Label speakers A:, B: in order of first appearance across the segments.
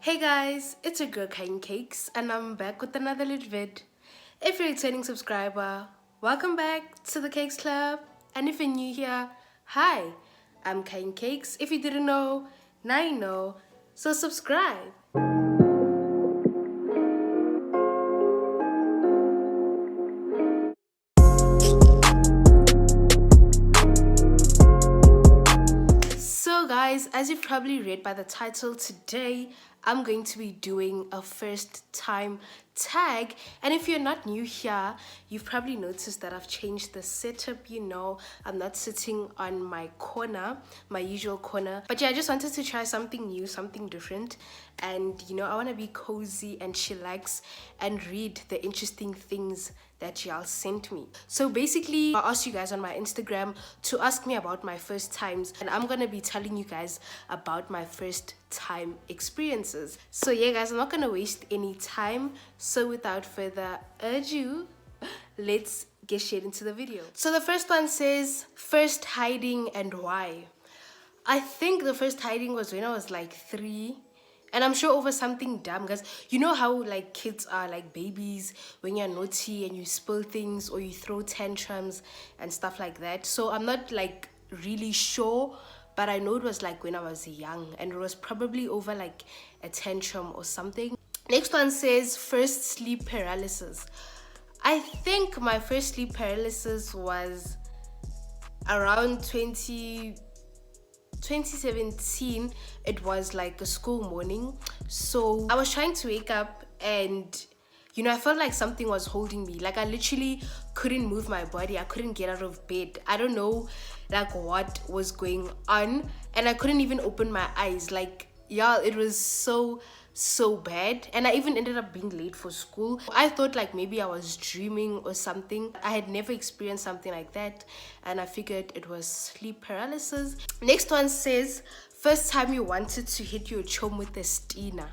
A: Hey guys, it's your girl Khanyi Cakes and I'm back with another lit vid. If you're a returning subscriber, welcome back to the Cakes Club. And if you're new here, hi, I'm Khanyi Cakes. If you didn't know, now you know, so subscribe. So guys, as you've probably read by the title, today I'm going to be doing a first time tag. And if you're not new here, you've probably noticed that I've changed the setup. You know, I'm not sitting on my corner, my usual corner. But yeah, I just wanted to try something new, something different. And you know, I want to be cozy and chillax and read the interesting things that y'all sent me. So basically, I asked you guys on my Instagram to ask me about my first times, and I'm gonna be telling you guys about my first time experiences. So yeah guys, I'm not gonna waste any time, so without further ado, let's get straight into the video. So the first one says, first hiding and why. I think the first hiding was when I was like 3. And I'm sure over something dumb, guys. You know how like kids are, like babies, when you're naughty and you spill things or you throw tantrums and stuff like that. So I'm not like really sure, but I know it was like when I was young and it was probably over like a tantrum or something. Next one says first sleep paralysis. I think my first sleep paralysis was around 2017. It was like a school morning, so I was trying to wake up and you know, I felt like something was holding me. Like I literally couldn't move my body. I couldn't get out of bed. I don't know like what was going on, and I couldn't even open my eyes. Like yeah, it was so bad, and I even ended up being late for school. I thought like maybe I was dreaming or something. I had never experienced something like that, and I figured it was sleep paralysis. Next one says first time you wanted to hit your chum with a stina.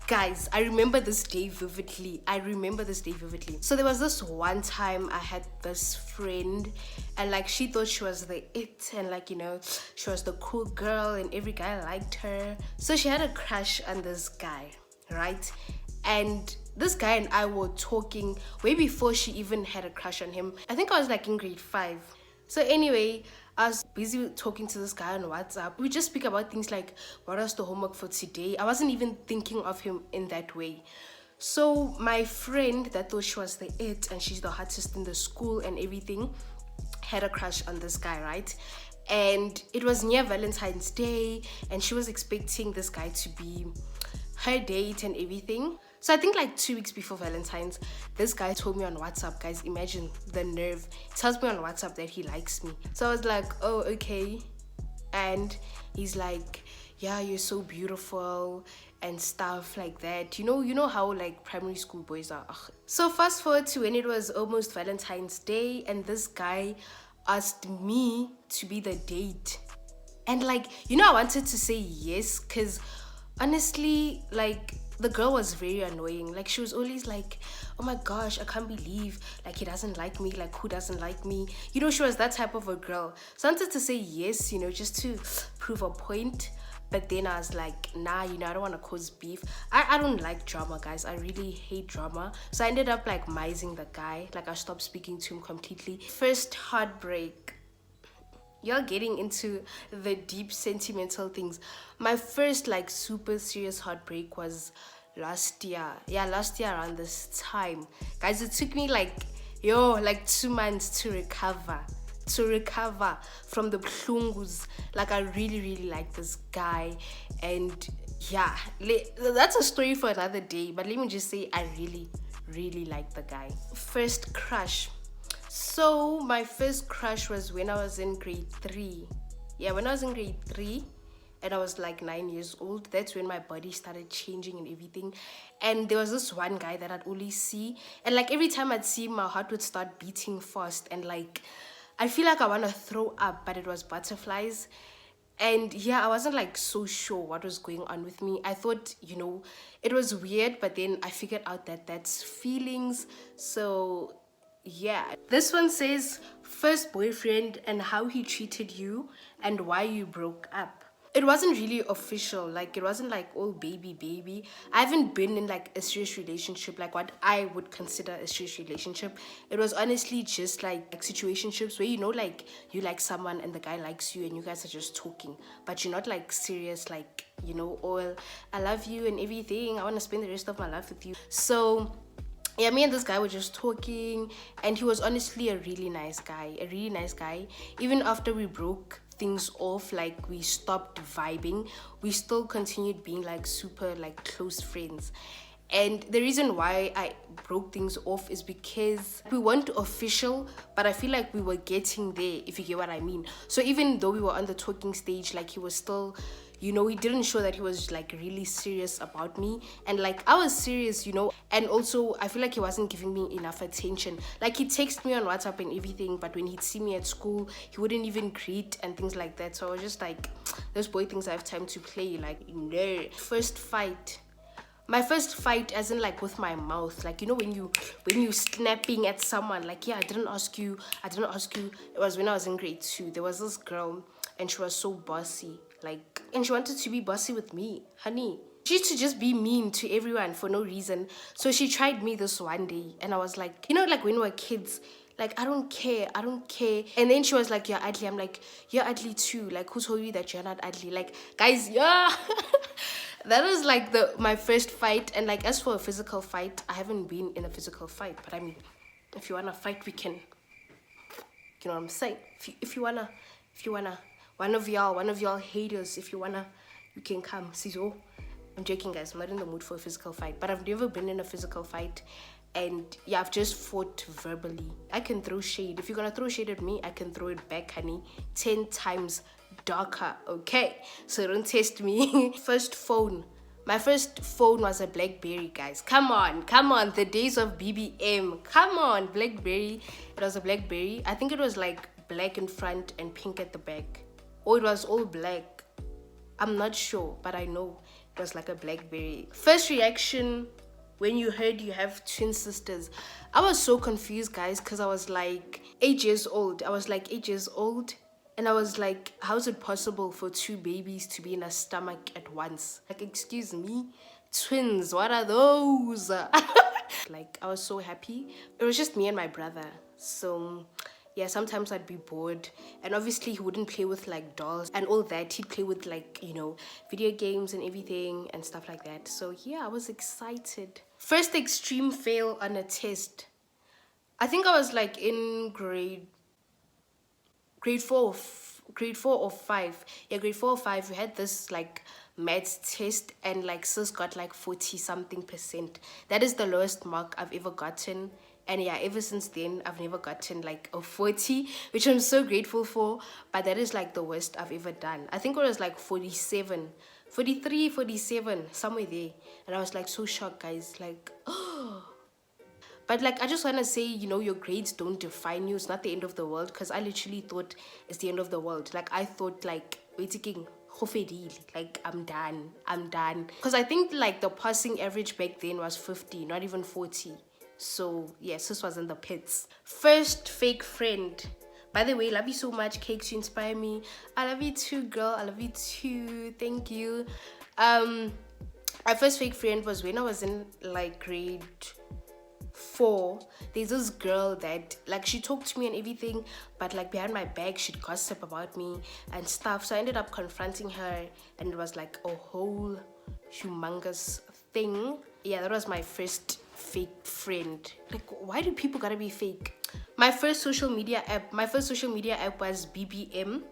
A: Guys, I remember this day vividly. So there was this one time I had this friend, and like she thought she was the it, and like, you know, she was the cool girl and every guy liked her. So she had a crush on this guy, right? And this guy and I were talking way before she even had a crush on him. I think I was like in grade 5. So anyway, I was busy talking to this guy on WhatsApp. We just speak about things like, what was the homework for today? I wasn't even thinking of him in that way. So my friend that thought she was the it and she's the hottest in the school and everything had a crush on this guy, right? And it was near Valentine's Day and she was expecting this guy to be her date and everything. So I think like 2 weeks before Valentine's, this guy told me on WhatsApp, guys, imagine the nerve. He tells me on WhatsApp that he likes me. So I was like, oh, okay. And he's like, yeah, you're so beautiful and stuff like that. You know how like primary school boys are. Ugh. So fast forward to when it was almost Valentine's Day and this guy asked me to be the date. And like, you know, I wanted to say yes, because honestly, like, the girl was very annoying. Like, she was always like, oh my gosh, I can't believe like he doesn't like me. Like, who doesn't like me? You know, she was that type of a girl. So I wanted to say yes, you know, just to prove a point. But then I was like, nah, you know, I don't want to cause beef. I don't like drama, guys. I really hate drama. So I ended up like mising the guy. Like, I stopped speaking to him completely. First heartbreak. You're getting into the deep sentimental things. My first like super serious heartbreak was last year. Yeah, last year around this time. Guys, it took me like 2 months to recover from the plungus. Like, I really like this guy, and yeah, that's a story for another day. But let me just say, I really like the guy. First crush. So my first crush was when I was in grade 3. Yeah, when I was in grade 3 and I was like 9 years old. That's when my body started changing and everything. And there was this one guy that I'd always see, and like every time I'd see him, my heart would start beating fast, and like I feel like I want to throw up, but it was butterflies. And yeah, I wasn't like so sure what was going on with me. I thought, you know, it was weird, but then I figured out that that's feelings. So yeah, this one says first boyfriend and how he treated you and why you broke up. It wasn't really official. Like, it wasn't like, oh, baby. I haven't been in like a serious relationship, like what I would consider a serious relationship. It was honestly just like situationships where, you know, like you like someone and the guy likes you and you guys are just talking, but you're not like serious, like, you know, or I love you and everything, I want to spend the rest of my life with you. So yeah, me and this guy were just talking, and he was honestly a really nice guy, even after we broke things off, like we stopped vibing, we still continued being like super like close friends. And the reason why I broke things off is because we weren't official, but I feel like we were getting there, if you get what I mean. So even though we were on the talking stage, like he was still, you know, he didn't show that he was like really serious about me, and like I was serious, you know. And also I feel like he wasn't giving me enough attention. Like he'd text me on WhatsApp and everything, but when he'd see me at school, he wouldn't even greet and things like that. So I was just like, those boy things I have time to play, like, no. My first fight, as in like with my mouth, like, you know, when you snapping at someone, like, yeah, I didn't ask you. It was when I was in grade 2. There was this girl and she was so bossy, like, and she wanted to be bossy with me, honey. She used to just be mean to everyone for no reason. So she tried me this one day, and I was like, you know, like when we were kids, like, I don't care. And then she was like, you're ugly. I'm like, you're ugly too. Like, who told you that you're not ugly? Like, guys, yeah. That was like my first fight. And like, as for a physical fight, I haven't been in a physical fight, but I mean, if you wanna fight, we can. You know what I'm saying? If you wanna, one of y'all haters, if you wanna, you can come. See, so I'm joking, guys. I'm not in the mood for a physical fight, but I've never been in a physical fight. And yeah, I've just fought verbally. I can throw shade. If you're gonna throw shade at me, I can throw it back, honey, 10 times darker, okay? So don't test me. My first phone was a BlackBerry, guys. Come on, the days of BBM. Come on, BlackBerry. It was a BlackBerry. I think it was like black in front and pink at the back, or it was all black. I'm not sure, but I know it was like a BlackBerry. First reaction when you heard you have twin sisters, I was so confused, guys, because I was like 8 years old. And I was like, how is it possible for 2 babies to be in a stomach at once? Like, excuse me? Twins, what are those? Like, I was so happy. It was just me and my brother. So yeah, sometimes I'd be bored. And obviously he wouldn't play with like dolls and all that. He'd play with like, you know, video games and everything and stuff like that. So yeah, I was excited. First extreme fail on a test. I think I was like in grade 4 or 5. Yeah, grade 4 or 5. We had this like maths test, and like sis got like 40 something %. That is the lowest mark I've ever gotten. And yeah, ever since then I've never gotten like a 40, which I'm so grateful for. But that is like the worst I've ever done. I think it was like 47, 43, 47, somewhere there. And I was like so shocked, guys, like, oh. But like, I just want to say, you know, your grades don't define you. It's not the end of the world, because I literally thought it's the end of the world. Like, I thought like, waiting, like, I'm done. Because I think like the passing average back then was 50, not even 40. So yes, this was in the pits. First fake friend. By the way, love you so much, Cakes. You inspire me. I love you too, girl. I love you too. Thank you. My first fake friend was when I was in like grade 4. There's this girl that like, she talked to me and everything, but like behind my back she'd gossip about me and stuff. So I ended up confronting her, and it was like a whole humongous thing. Yeah, that was my first fake friend. Like, why do people gotta be fake? My first social media app was BBM.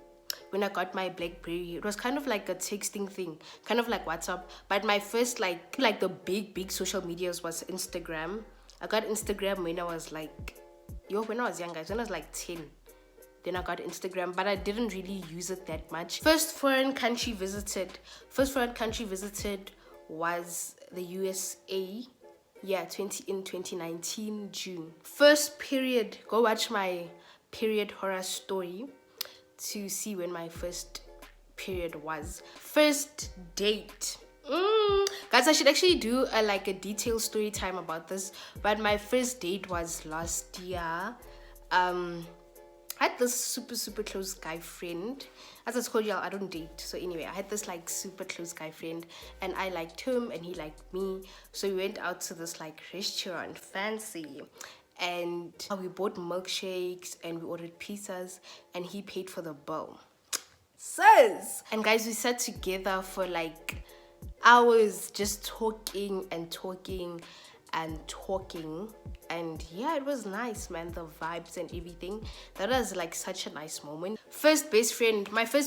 A: When I got my BlackBerry, it was kind of like a texting thing, kind of like WhatsApp. But my first like the big social medias was Instagram. I got Instagram when I was like, when I was young, guys, when I was like 10. Then I got Instagram, but I didn't really use it that much. First foreign country visited was the USA. Yeah, in 2019 June. First period, go watch my period horror story to see when my first period was. First date. Guys, I should actually do a detailed story time about this, but my first date was last year. I had this super close guy friend. As I told y'all, I don't date. So anyway, I had this like super close guy friend, and I liked him and he liked me. So we went out to this like restaurant, fancy, and we bought milkshakes and we ordered pizzas, and he paid for the bill. Sis! And guys, we sat together for like hours just talking and talking and talking, and yeah, it was nice, man. The vibes and everything, that was like such a nice moment. My first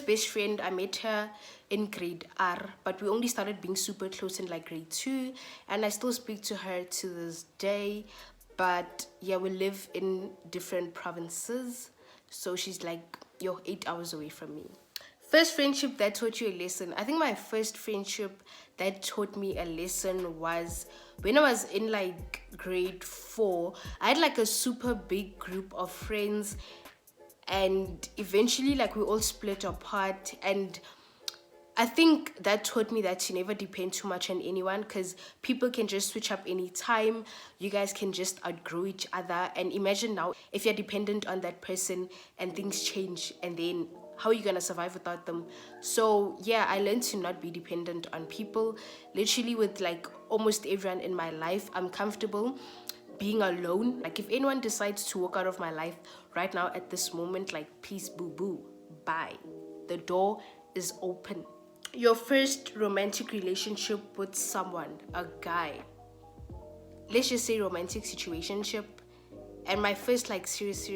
A: best friend, I met her in grade R, but we only started being super close in like grade 2, and I still speak to her to this day. But yeah, we live in different provinces, so she's like 8 hours away from me. First friendship that taught you a lesson. I think my first friendship that taught me a lesson was when I was in like grade 4. I had like a super big group of friends, and eventually like we all split apart, and I think that taught me that to never depend too much on anyone, because people can just switch up anytime. You guys can just outgrow each other, and imagine now if you're dependent on that person and things change, and then how are you gonna survive without them? So yeah, I learned to not be dependent on people. Literally with like almost everyone in my life, I'm comfortable being alone. Like if anyone decides to walk out of my life right now at this moment, like peace, boo boo, bye. The door is open. Your first romantic relationship with someone, a guy. Let's just say romantic situationship. And my first like serious,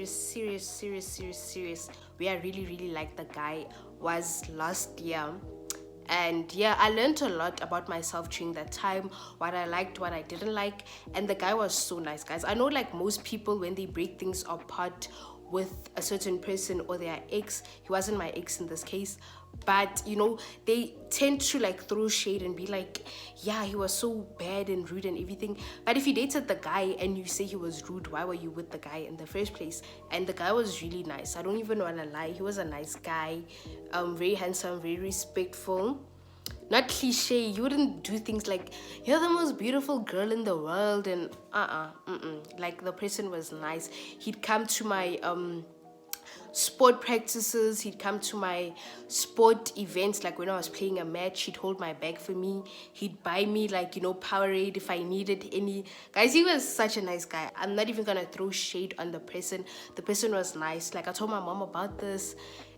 A: where I really liked the guy was last year. And yeah, I learned a lot about myself during that time, what I liked, what I didn't like. And the guy was so nice, guys. I know like most people, when they break things apart with a certain person or their ex, he wasn't my ex in this case, but you know, they tend to like throw shade and be like, yeah, he was so bad and rude and everything. But if you dated the guy and you say he was rude, why were you with the guy in the first place? And the guy was really nice. I don't even want to lie, he was a nice guy, very handsome, very respectful. Not cliche, you wouldn't do things like you're the most beautiful girl in the world and like the person was nice. He'd come to my sport practices, he'd come to my sport events, like when I was playing a match, he'd hold my bag for me, he'd buy me like, you know, Powerade if I needed any. Guys, he was such a nice guy. I'm not even gonna throw shade on the person was nice. Like I told my mom about this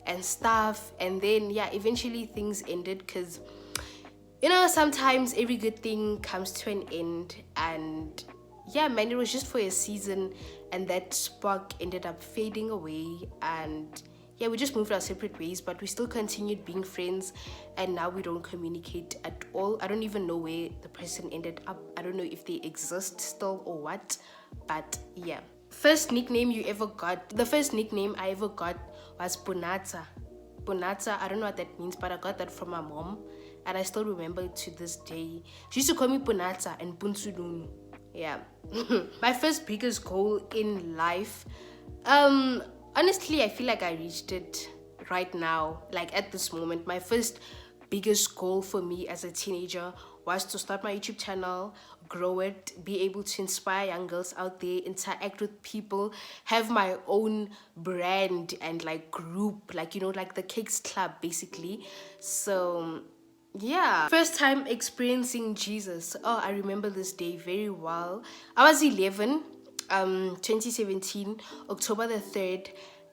A: and stuff, and then yeah, eventually things ended because, you know, sometimes every good thing comes to an end. And yeah, man, it was just for a season, and that spark ended up fading away, and yeah, we just moved our separate ways, but we still continued being friends, and now we don't communicate at all. I don't even know where the person ended up. I don't know if they exist still or what, but yeah. First nickname you ever got. The first nickname I ever got was Punata. Punata, I don't know what that means, but I got that from my mom, and I still remember it to this day. She used to call me Punata and Punsudunu. Yeah. My first biggest goal in life, honestly, I feel like I reached it right now, like at this moment. My first biggest goal for me as a teenager was to start my YouTube channel, grow it, be able to inspire young girls out there, interact with people, have my own brand and like group, like, you know, like the Cakes Club basically. So yeah, first time experiencing Jesus. Oh, I remember this day very well. I was 11, 2017, October the 3rd,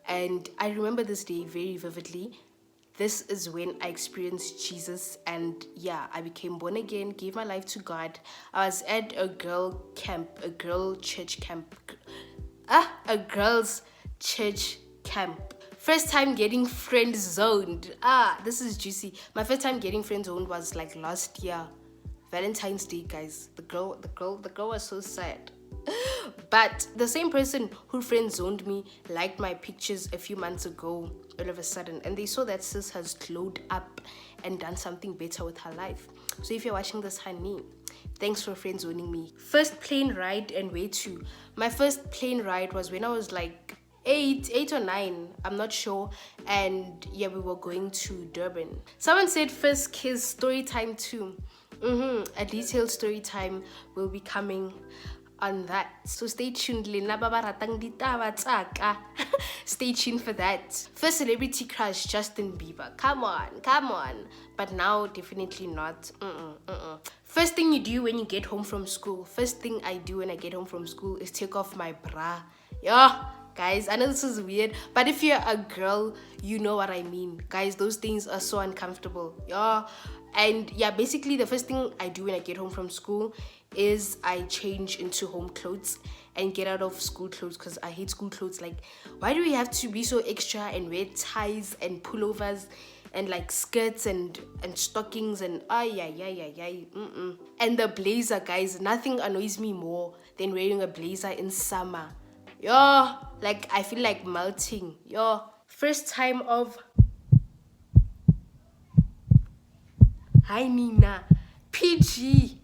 A: and I remember this day very vividly. This is when I experienced Jesus, and yeah, I became born again, gave my life to God. I was at a girl camp, a girl church camp, a girl's church camp. First time getting friend zoned. This is juicy. My first time getting friend zoned was like last year, Valentine's Day, guys. The girl was so sad. But the same person who friend zoned me liked my pictures a few months ago all of a sudden, and they saw that sis has glowed up and done something better with her life. So if you're watching this, honey, thanks for friend zoning me. First plane ride and where to. My first plane ride was when I was like 8 or 9, I'm not sure, and yeah, we were going to Durban. Someone said first kiss story time too. A detailed story time will be coming. on that. So stay tuned. Lena baba ratang ditaba tsaka. Stay tuned for that. First celebrity crush, Justin Bieber. Come on. But now, definitely not. First thing you do when you get home from school. First thing I do when I get home from school is take off my bra. Yeah. Guys, I know this is weird, but if you're a girl, you know what I mean. Guys, those things are so uncomfortable. Yeah. And yeah, basically the first thing I do when I get home from school is I change into home clothes and get out of school clothes, because I hate school clothes. Like, why do we have to be so extra and wear ties and pullovers and like skirts and stockings and and the blazer, guys. Nothing annoys me more than wearing a blazer in summer. Yo, like I feel like melting. Yo, first time of hi Nina, PG.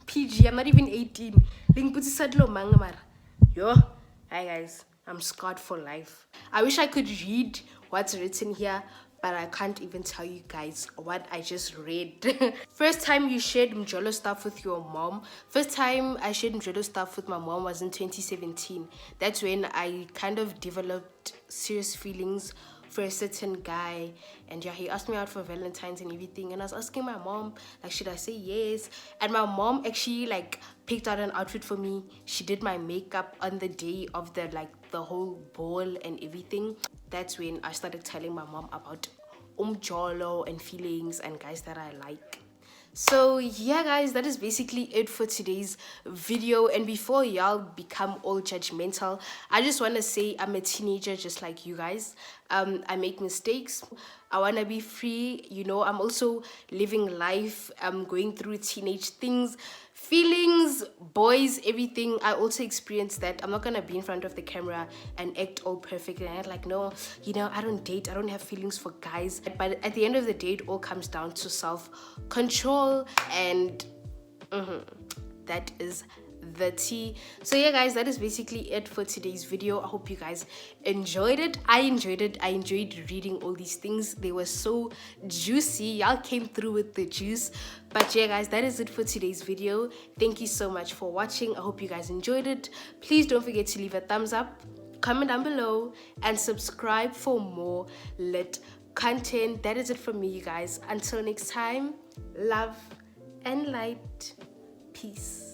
A: I'm not even 18. Yo, hi guys, I'm scarred for life. I wish I could read what's written here, but I can't even tell you guys what I just read. First time you shared Mjolo stuff with your mom. First time I shared Mjolo stuff with my mom was in 2017. That's when I kind of developed serious feelings for a certain guy, and yeah, he asked me out for Valentine's and everything, and I was asking my mom, like, should I say yes? And my mom actually like picked out an outfit for me. She did my makeup on the day of the whole ball and everything. That's when I started telling my mom about umjolo and feelings and guys that I like. So yeah guys, that is basically it for today's video. And before y'all become all judgmental, I just want to say I'm a teenager just like you guys. I make mistakes. I want to be free, you know. I'm also living life. I'm going through teenage things, feelings, boys, everything. I also experienced that. I'm not gonna be in front of the camera and act all perfect and act like, no, you know, I don't date, I don't have feelings for guys. But at the end of the day, it all comes down to self-control, and that is the tea. So yeah guys, that is basically it for today's video. I hope you guys enjoyed it. I enjoyed reading all these things. They were so juicy. Y'all came through with the juice. But yeah guys, that is it for today's video. Thank you so much for watching. I hope you guys enjoyed it. Please don't forget to leave a thumbs up, comment down below, and subscribe for more lit content. That is it from me, you guys. Until next time, love and light. Peace.